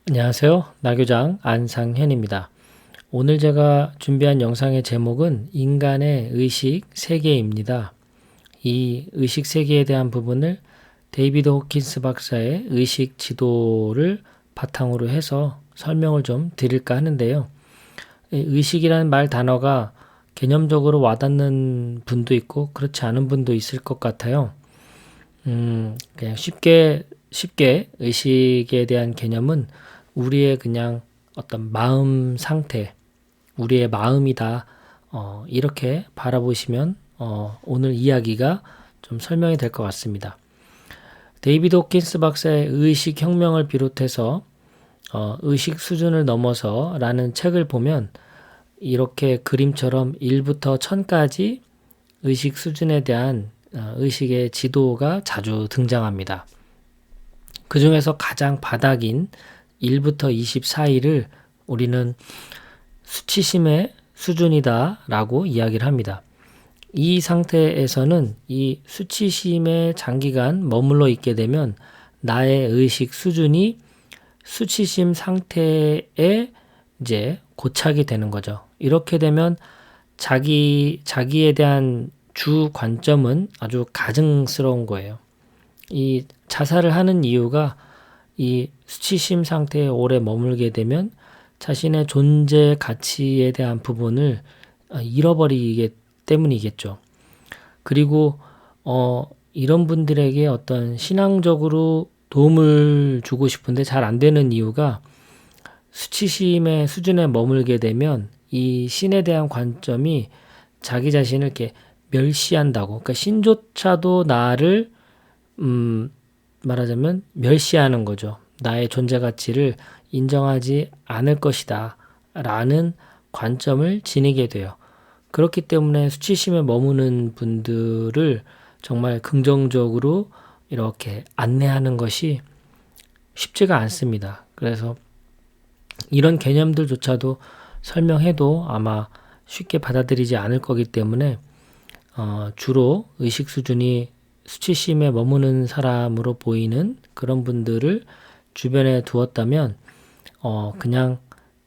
안녕하세요. 나교장 안상현입니다. 오늘 제가 준비한 영상의 제목은 인간의 의식 세계입니다. 이 의식 세계에 대한 부분을 데이비드 호킨스 박사의 의식 지도를 바탕으로 해서 설명을 좀 드릴까 하는데요. 의식이라는 말 단어가 개념적으로 와닿는 분도 있고 그렇지 않은 분도 있을 것 같아요. 그냥 쉽게 의식에 대한 개념은 우리의 그냥 어떤 마음 상태, 우리의 마음이다. 이렇게 바라보시면 오늘 이야기가 좀 설명이 될 것 같습니다. 데이비드 호킨스 박사의 의식 혁명을 비롯해서 의식 수준을 넘어서 라는 책을 보면 이렇게 그림처럼 1부터 1000까지 의식 수준에 대한 의식의 지도가 자주 등장합니다. 그 중에서 가장 바닥인 1부터 20 사이를 우리는 수치심의 수준이다 라고 이야기를 합니다. 이 상태에서는 이 수치심에 장기간 머물러 있게 되면 나의 의식 수준이 수치심 상태에 이제 고착이 되는 거죠. 이렇게 되면 자기에 대한 주 관점은 아주 가증스러운 거예요. 이 자살을 하는 이유가 이 수치심 상태에 오래 머물게 되면 자신의 존재 가치에 대한 부분을 잃어버리기 때문이겠죠. 그리고 이런 분들에게 어떤 신앙적으로 도움을 주고 싶은데 잘 안 되는 이유가 수치심의 수준에 머물게 되면 이 신에 대한 관점이 자기 자신을 이렇게 멸시한다고. 그러니까 신조차도 나를 말하자면 멸시하는 거죠. 나의 존재 가치를 인정하지 않을 것이다 라는 관점을 지니게 돼요. 그렇기 때문에 수치심에 머무는 분들을 정말 긍정적으로 이렇게 안내하는 것이 쉽지가 않습니다. 그래서 이런 개념들조차도 설명해도 아마 쉽게 받아들이지 않을 거기 때문에 주로 의식 수준이 수치심에 머무는 사람으로 보이는 그런 분들을 주변에 두었다면 그냥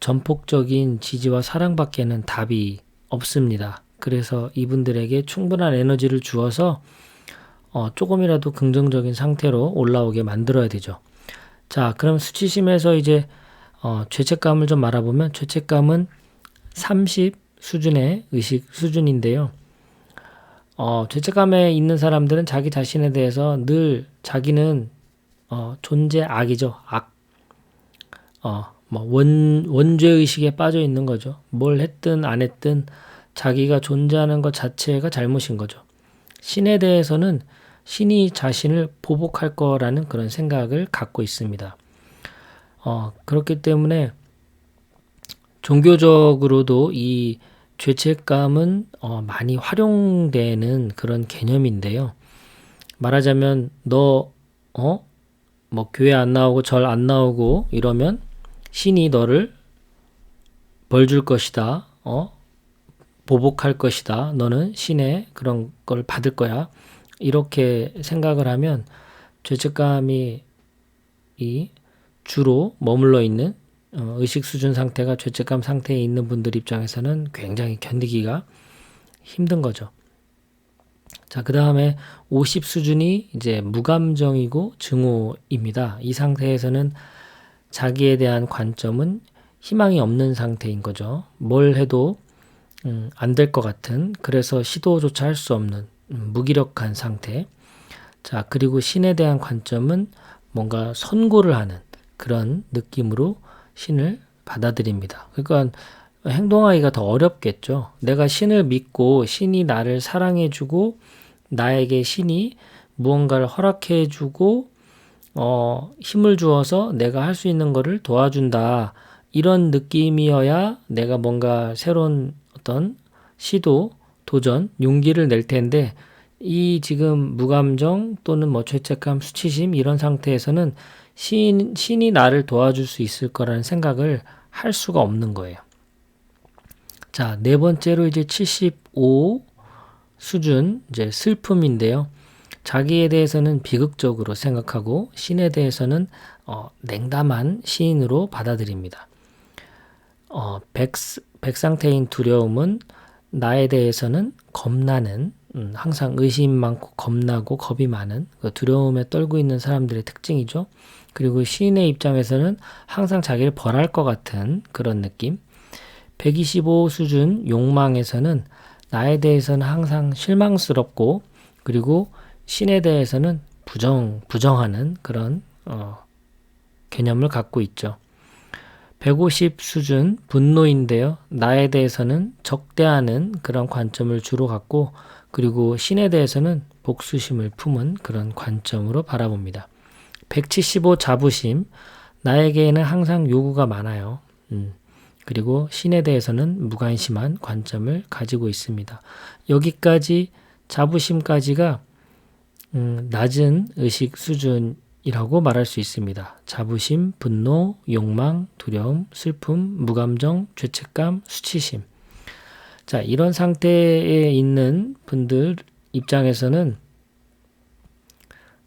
전폭적인 지지와 사랑밖에는 답이 없습니다. 그래서 이분들에게 충분한 에너지를 주어서 조금이라도 긍정적인 상태로 올라오게 만들어야 되죠. 자, 그럼 수치심에서 이제 죄책감을 좀 알아보면 죄책감은 30 수준의 의식 수준인데요. 죄책감에 있는 사람들은 자기 자신에 대해서 늘 자기는 존재 악이죠. 악. 원죄의식에 빠져 있는 거죠. 뭘 했든 안 했든 자기가 존재하는 것 자체가 잘못인 거죠. 신에 대해서는 신이 자신을 보복할 거라는 그런 생각을 갖고 있습니다. 그렇기 때문에 종교적으로도 이 죄책감은 많이 활용되는 그런 개념인데요. 말하자면 너 교회 안 나오고 절 안 나오고 이러면 신이 너를 벌 줄 것이다. 보복할 것이다. 너는 신의 그런 걸 받을 거야. 이렇게 생각을 하면 죄책감이 이 주로 머물러 있는 의식 수준 상태가 죄책감 상태에 있는 분들 입장에서는 굉장히 견디기가 힘든 거죠. 자, 그 다음에 50 수준이 이제 무감정이고 증오입니다. 이 상태에서는 자기에 대한 관점은 희망이 없는 상태인 거죠. 뭘 해도 안 될 것 같은, 그래서 시도조차 할 수 없는 무기력한 상태. 자, 그리고 신에 대한 관점은 뭔가 선고를 하는 그런 느낌으로 신을 받아들입니다. 그러니까 행동하기가 더 어렵겠죠. 내가 신을 믿고 신이 나를 사랑해주고 나에게 신이 무언가를 허락해주고 힘을 주어서 내가 할 수 있는 거를 도와준다. 이런 느낌이어야 내가 뭔가 새로운 어떤 시도, 도전, 용기를 낼 텐데 이 지금 무감정 또는 죄책감, 수치심 이런 상태에서는 신이 나를 도와줄 수 있을 거라는 생각을 할 수가 없는 거예요. 자, 네 번째로 이제 75 수준, 이제 슬픔인데요. 자기에 대해서는 비극적으로 생각하고 신에 대해서는 냉담한 시인으로 받아들입니다. 백상태인 두려움은 나에 대해서는 겁나는, 항상 의심 많고 겁나고 겁이 많은 그 두려움에 떨고 있는 사람들의 특징이죠. 그리고 시인의 입장에서는 항상 자기를 벌할 것 같은 그런 느낌. 125 수준 욕망에서는 나에 대해서는 항상 실망스럽고, 그리고 신에 대해서는 부정하는 그런 개념을 갖고 있죠. 150 수준 분노인데요. 나에 대해서는 적대하는 그런 관점을 주로 갖고, 그리고 신에 대해서는 복수심을 품은 그런 관점으로 바라봅니다. 175 자부심, 나에게는 항상 요구가 많아요. 그리고 신에 대해서는 무관심한 관점을 가지고 있습니다. 여기까지 자부심까지가 낮은 의식 수준이라고 말할 수 있습니다. 자부심, 분노, 욕망, 두려움, 슬픔, 무감정, 죄책감, 수치심. 자, 이런 상태에 있는 분들 입장에서는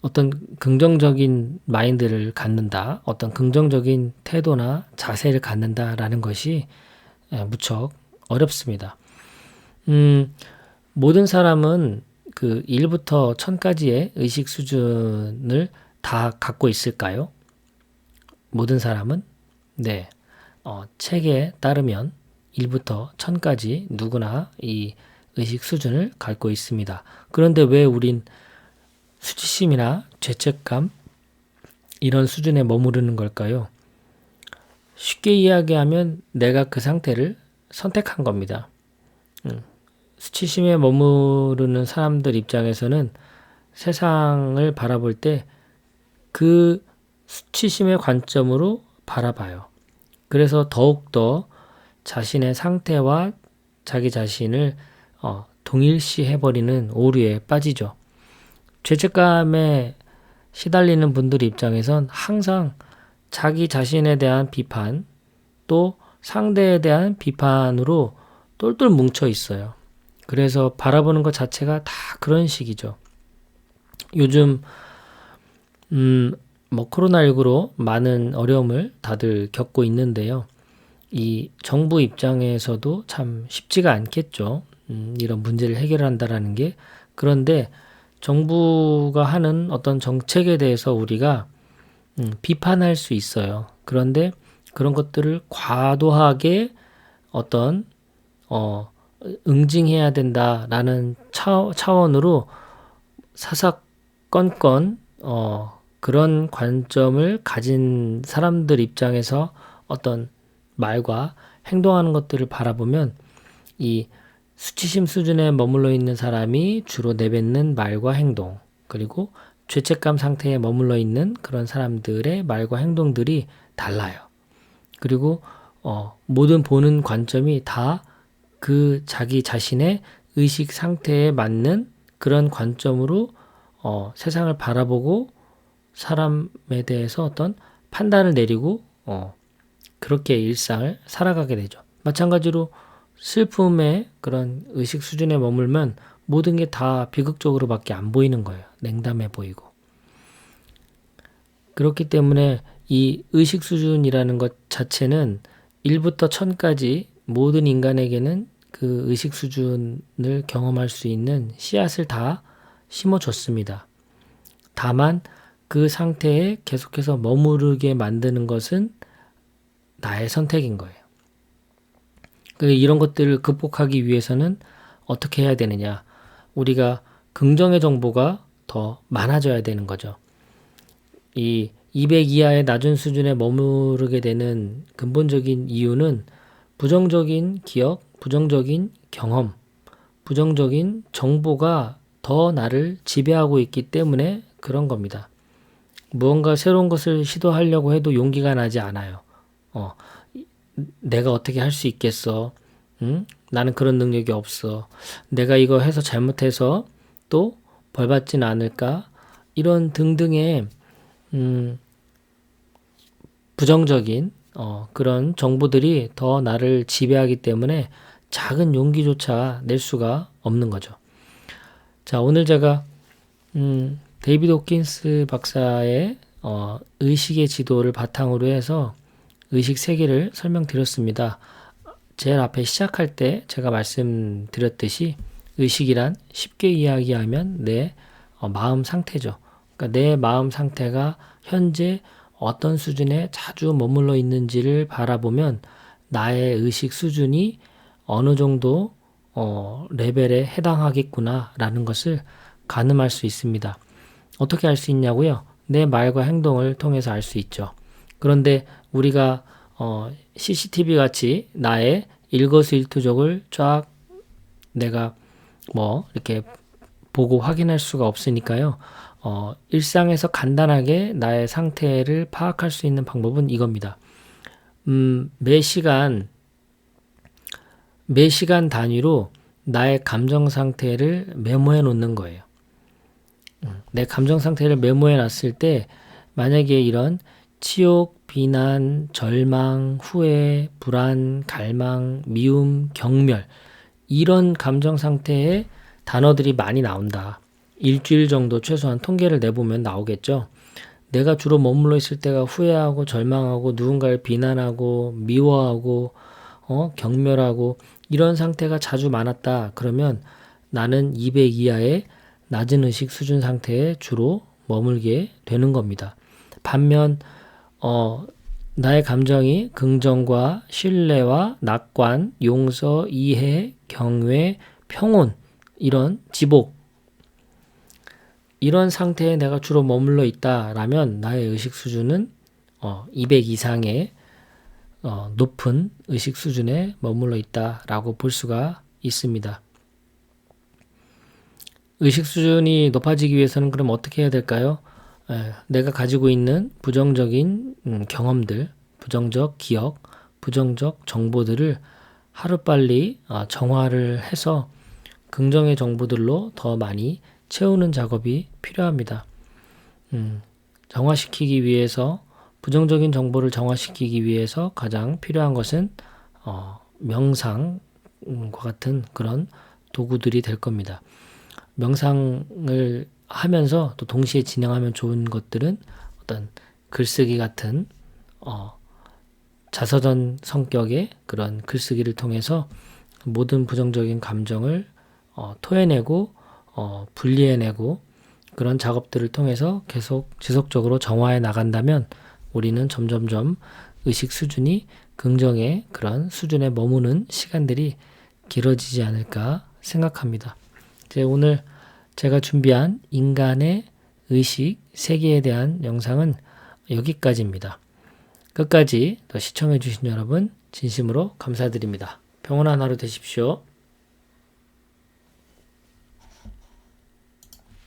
어떤 긍정적인 마인드를 갖는다, 어떤 긍정적인 태도나 자세를 갖는다라는 것이 무척 어렵습니다. 모든 사람은 그 1부터 1000까지의 의식 수준을 다 갖고 있을까요? 모든 사람은? 네. 책에 따르면 1부터 1000까지 누구나 이 의식 수준을 갖고 있습니다. 그런데 왜 우린 수치심이나 죄책감 이런 수준에 머무르는 걸까요? 쉽게 이야기하면 내가 그 상태를 선택한 겁니다. 수치심에 머무르는 사람들 입장에서는 세상을 바라볼 때 그 수치심의 관점으로 바라봐요. 그래서 더욱더 자신의 상태와 자기 자신을 동일시해버리는 오류에 빠지죠. 죄책감에 시달리는 분들 입장에선 항상 자기 자신에 대한 비판, 또 상대에 대한 비판으로 똘똘 뭉쳐 있어요. 그래서 바라보는 것 자체가 다 그런 식이죠. 요즘 코로나19로 많은 어려움을 다들 겪고 있는데요. 이 정부 입장에서도 참 쉽지가 않겠죠. 이런 문제를 해결한다라는 게. 그런데 정부가 하는 어떤 정책에 대해서 우리가 비판할 수 있어요. 그런데 그런 것들을 과도하게 어떤 응징해야 된다라는 차원으로 사사건건 그런 관점을 가진 사람들 입장에서 어떤 말과 행동하는 것들을 바라보면 이 수치심 수준에 머물러 있는 사람이 주로 내뱉는 말과 행동, 그리고 죄책감 상태에 머물러 있는 그런 사람들의 말과 행동들이 달라요. 그리고 모든 보는 관점이 다 그 자기 자신의 의식 상태에 맞는 그런 관점으로 세상을 바라보고 사람에 대해서 어떤 판단을 내리고 그렇게 일상을 살아가게 되죠. 마찬가지로 슬픔의 그런 의식 수준에 머물면 모든 게 다 비극적으로밖에 안 보이는 거예요. 냉담해 보이고. 그렇기 때문에 이 의식 수준이라는 것 자체는 1부터 1000까지 모든 인간에게는 그 의식 수준을 경험할 수 있는 씨앗을 다 심어줬습니다. 다만 그 상태에 계속해서 머무르게 만드는 것은 나의 선택인 거예요. 이런 것들을 극복하기 위해서는 어떻게 해야 되느냐? 우리가 긍정의 정보가 더 많아져야 되는 거죠. 이 200 이하의 낮은 수준에 머무르게 되는 근본적인 이유는 부정적인 기억, 부정적인 경험, 부정적인 정보가 더 나를 지배하고 있기 때문에 그런 겁니다. 무언가 새로운 것을 시도하려고 해도 용기가 나지 않아요. 내가 어떻게 할 수 있겠어? 나는 그런 능력이 없어. 내가 이거 해서 잘못해서 또 벌받지는 않을까? 이런 등등의 부정적인 그런 정보들이 더 나를 지배하기 때문에 작은 용기조차 낼 수가 없는 거죠. 자, 오늘 제가 데이비드 호킨스 박사의 의식의 지도를 바탕으로 해서 의식 세계를 설명드렸습니다. 제일 앞에 시작할 때 제가 말씀드렸듯이 의식이란 쉽게 이야기하면 내 마음 상태죠. 그러니까 내 마음 상태가 현재 어떤 수준에 자주 머물러 있는지를 바라보면 나의 의식 수준이 어느 정도 레벨에 해당하겠구나라는 것을 가늠할 수 있습니다. 어떻게 알 수 있냐고요? 내 말과 행동을 통해서 알 수 있죠. 그런데 우리가 CCTV 같이 나의 일거수일투족을 쫙 내가 이렇게 보고 확인할 수가 없으니까요. 일상에서 간단하게 나의 상태를 파악할 수 있는 방법은 이겁니다. 매 시간 단위로 나의 감정 상태를 메모해 놓는 거예요. 내 감정 상태를 메모해 놨을 때 만약에 이런 치욕, 비난, 절망, 후회, 불안, 갈망, 미움, 경멸 이런 감정 상태의 단어들이 많이 나온다. 일주일 정도 최소한 통계를 내보면 나오겠죠. 내가 주로 머물러 있을 때가 후회하고 절망하고 누군가를 비난하고 미워하고 경멸하고 이런 상태가 자주 많았다. 그러면 나는 200 이하의 낮은 의식 수준 상태에 주로 머물게 되는 겁니다. 반면 나의 감정이 긍정과 신뢰와 낙관, 용서, 이해, 경외, 평온 이런 지복 이런 상태에 내가 주로 머물러 있다라면 나의 의식 수준은 200 이상의 높은 의식 수준에 머물러 있다라고 볼 수가 있습니다. 의식 수준이 높아지기 위해서는 그럼 어떻게 해야 될까요? 내가 가지고 있는 부정적인 경험들, 부정적 기억, 부정적 정보들을 하루빨리 정화를 해서 긍정의 정보들로 더 많이 채우는 작업이 필요합니다. 정화시키기 위해서 부정적인 정보를 정화시키기 위해서 가장 필요한 것은 명상과 같은 그런 도구들이 될 겁니다. 명상을 하면서 또 동시에 진행하면 좋은 것들은 어떤 글쓰기 같은 자서전 성격의 그런 글쓰기를 통해서 모든 부정적인 감정을 토해내고 분리해내고 그런 작업들을 통해서 계속 지속적으로 정화해 나간다면 우리는 점점점 의식 수준이 긍정의 그런 수준에 머무는 시간들이 길어지지 않을까 생각합니다. 오늘 제가 준비한 인간의 의식 세계에 대한 영상은 여기까지입니다. 끝까지 시청해 주신 여러분 진심으로 감사드립니다. 평온한 하루 되십시오.